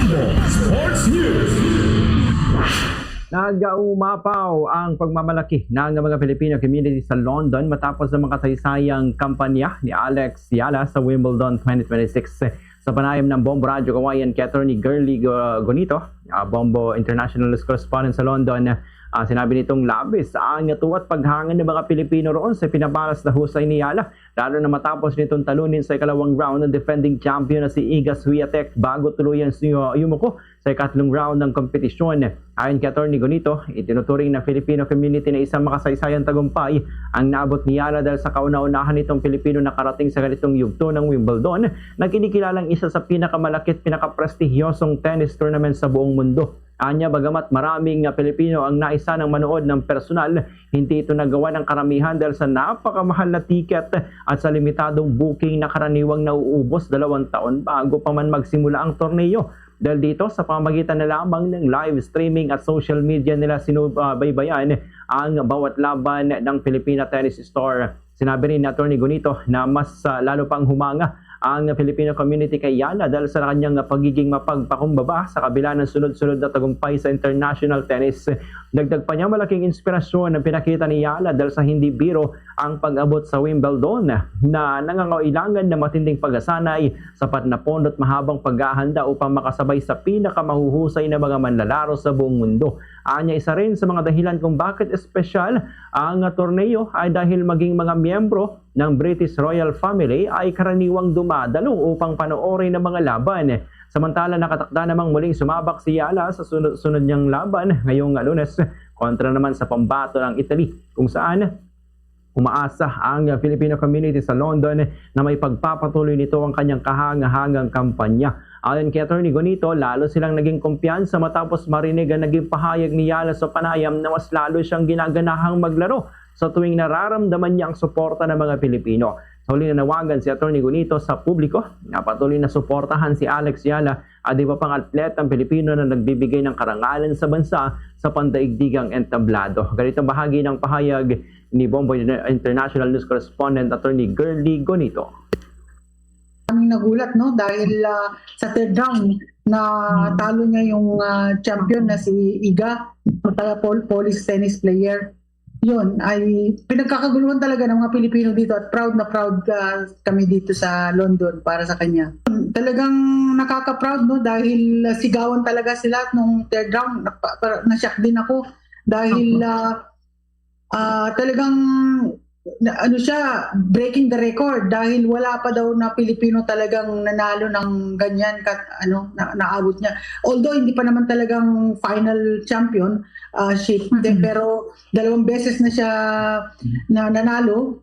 Sports News. Nag-umapaw ang pagmamalaki ng mga Filipino community sa London matapos ang makasaysayang kampanya ni Alex Yala sa Wimbledon 2026. Sa panayam ng Bombo Radio Kawayan kay Attorney Girly Gonito, Bombo International News Correspondent sa London, sinabi nitong labis ang tuwa't paghangan ng mga Pilipino roon sa pinabalas na husay ni Yala, lalo na matapos nitong talunin sa ikalawang round ng defending champion na si Iga Swiatek bago tuluyan yumuko sa ikatlong round ng kompetisyon. Ayon kay Attorney Gonito, itinuturing ng Filipino community na isang makasaysayang tagumpay ang naabot ni Yala dahil sa kauna-unahan nitong Pilipino na karating sa ganitong yugto ng Wimbledon na kinikilalang isa sa pinakamalaki at pinakaprestigyosong tennis tournament sa buong mundo. Anya, bagamat maraming Pilipino ang naisa ng manood ng personal, hindi ito nagawa ng karamihan dahil sa napakamahal na tiket at sa limitadong booking na karaniwang nauubos 2 taon bago pa man magsimula ang torneo. Dahil dito, sa pamamagitan na lamang ng live streaming at social media nila sinubaybayan ang bawat laban ng Filipina Tennis Star. Sinabi rin ni Atty. Gonito na mas lalo pang humanga ang Filipino community kay Yala dahil sa kanyang pagiging mapagpakumbaba sa kabila ng sunod-sunod na tagumpay sa international tennis. Dagdag pa niya, malaking inspirasyon ang pinakita ni Yala dahil sa hindi biro ang pag-abot sa Wimbledon na nangangailangan ng matinding pag-asanay, sapat na pondo at mahabang paghahanda upang makasabay sa pinakamahuhusay na mga manlalaro sa buong mundo. Anya, isa rin sa mga dahilan kung bakit espesyal ang torneo ay dahil maging mga miyembro ng British Royal Family ay karaniwang dumadalo upang panoorin ang mga laban. Samantala, nakatakda namang muling sumabak si Yala sa sunod niyang laban ngayong Lunes kontra naman sa pambato ng Italy, kung saan umaasa ang Filipino community sa London na may pagpapatuloy nito ang kanyang kahangahangang kampanya. Ayon kay Atty. Gonito, lalo silang naging kumpiyansa matapos marinig ang naging pahayag ni Yala sa panayam na mas lalo siyang ginaganahang maglaro sa tuwing nararamdaman niya ang suporta ng mga Pilipino. Sa huli nanawagan si Atty. Gonito sa publiko na patuloy na suportahan si Alex Yala at iba pang atletang Pilipino na nagbibigay ng karangalan sa bansa sa pandaigdigang entablado. Ganitong bahagi ng pahayag ni Bombo International News Correspondent Atty. Girly Gonito. Kaming nagulat, no, dahil sa third round na talo niya yung champion na si Iga, Polish tennis player. Yun ay pinagkakaguluhan talaga ng mga Pilipino dito at proud na proud kami dito sa London para sa kanya. Talagang nakaka-proud, no, dahil sigawan talaga sila nung third round. Na-shock din ako dahil talagang ano siya, breaking the record dahil wala pa daw na Pilipino talagang nanalo ng ganyan naabot niya. Although hindi pa naman talagang final champion pero 2 beses na siya nanalo.